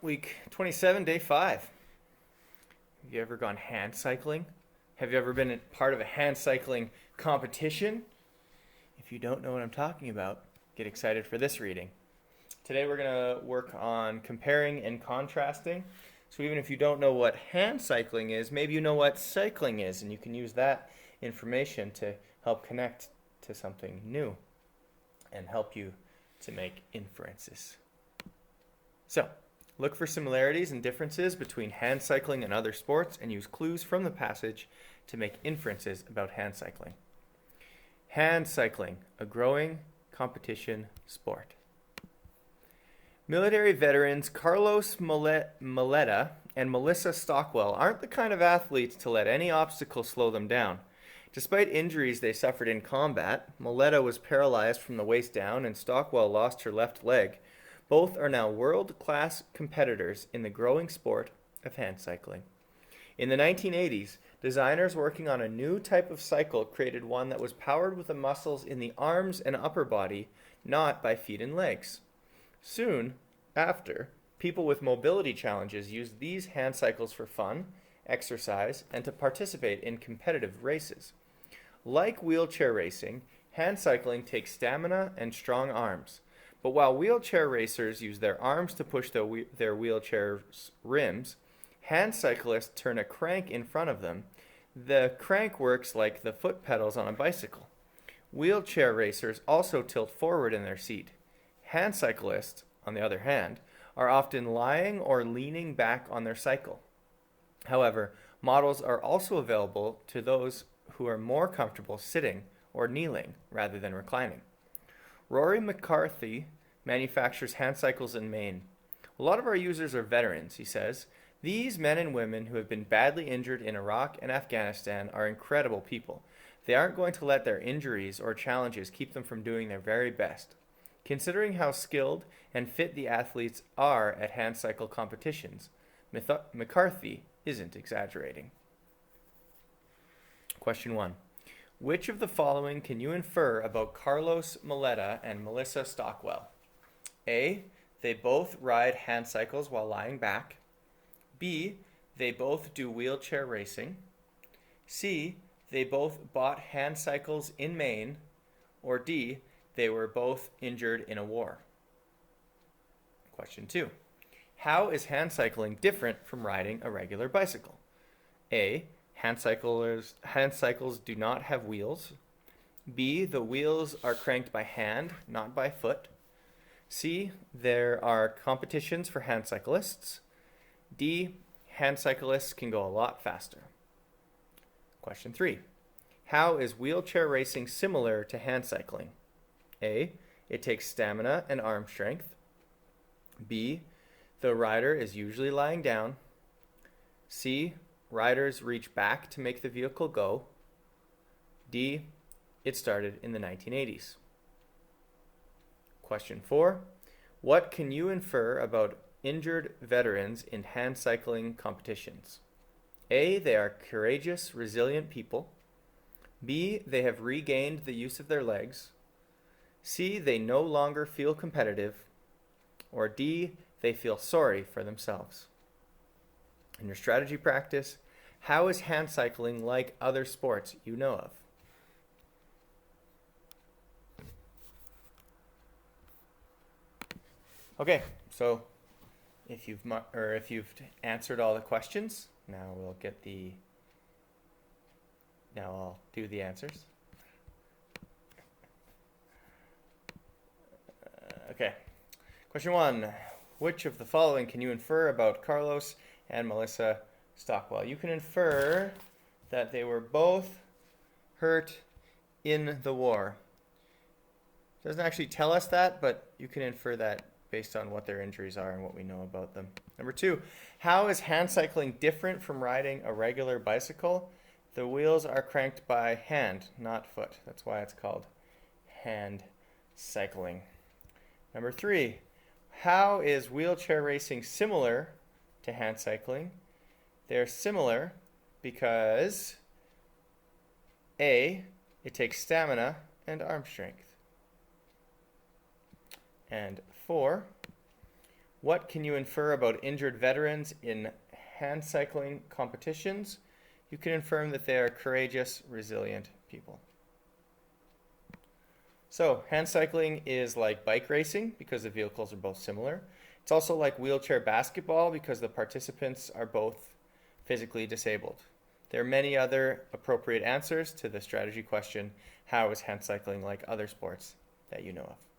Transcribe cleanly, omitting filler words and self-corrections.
week 27, day 5. Have you ever gone hand cycling? Have you ever been a part of a hand cycling competition? If you don't know what I'm talking about, get excited for this reading. Today we're going to work on comparing and contrasting. So even if you don't know what hand cycling is, maybe you know what cycling is, and you can use that information to help connect to something new and help you to make inferences. So, look for similarities and differences between hand cycling and other sports and use clues from the passage to make inferences about hand cycling. Hand cycling, a growing competition sport. Military veterans Carlos Moleta and Melissa Stockwell aren't the kind of athletes to let any obstacle slow them down. Despite injuries they suffered in combat, Moleta was paralyzed from the waist down and Stockwell lost her left leg. Both are now world-class competitors in the growing sport of hand cycling. In the 1980s, designers working on a new type of cycle created one that was powered with the muscles in the arms and upper body, not by feet and legs. Soon after, people with mobility challenges used these hand cycles for fun, exercise, and to participate in competitive races. Like wheelchair racing, hand cycling takes stamina and strong arms. But while wheelchair racers use their arms to push their wheelchair's rims, hand cyclists turn a crank in front of them. The crank works like the foot pedals on a bicycle. Wheelchair racers also tilt forward in their seat. Hand cyclists, on the other hand, are often lying or leaning back on their cycle. However, models are also available to those who are more comfortable sitting or kneeling rather than reclining. Rory McCarthy manufactures hand cycles in Maine. A lot of our users are veterans, he says. These men and women who have been badly injured in Iraq and Afghanistan are incredible people. They aren't going to let their injuries or challenges keep them from doing their very best. Considering how skilled and fit the athletes are at hand cycle competitions, McCarthy isn't exaggerating. Question 1. Which of the following can you infer about Carlos Moleta and Melissa Stockwell? A. They both ride hand cycles while lying back. B. They both do wheelchair racing. C. They both bought hand cycles in Maine. Or D. They were both injured in a war. Question 2. How is hand cycling different from riding a regular bicycle? A. Hand cycles do not have wheels. B. The wheels are cranked by hand, not by foot. C. There are competitions for hand cyclists. D. Hand cyclists can go a lot faster. Question 3. How is wheelchair racing similar to hand cycling? A. It takes stamina and arm strength. B. The rider is usually lying down. C. Riders reach back to make the vehicle go. D. It started in the 1980s. Question 4. What can you infer about injured veterans in hand cycling competitions? A. They are courageous, resilient people. B. They have regained the use of their legs. C. They no longer feel competitive. Or D. They feel sorry for themselves. In your strategy practice, how is hand cycling like other sports you know of? Okay, so if you've answered all the questions, now I'll do the answers. Okay, question 1. Which of the following can you infer about Carlos and Melissa Stockwell? You can infer that they were both hurt in the war. It doesn't actually tell us that, but you can infer that based on what their injuries are and what we know about them. Number 2, how is hand cycling different from riding a regular bicycle? The wheels are cranked by hand, not foot. That's why it's called hand cycling. Number 3, how is wheelchair racing similar to hand cycling? They're similar because A. It takes stamina and arm strength. And 4, What can you infer about injured veterans in hand cycling competitions? You can infer that they are courageous, resilient people. So, hand cycling is like bike racing because the vehicles are both similar. It's also like wheelchair basketball because the participants are both physically disabled. There are many other appropriate answers to the strategy question, how is hand cycling like other sports that you know of?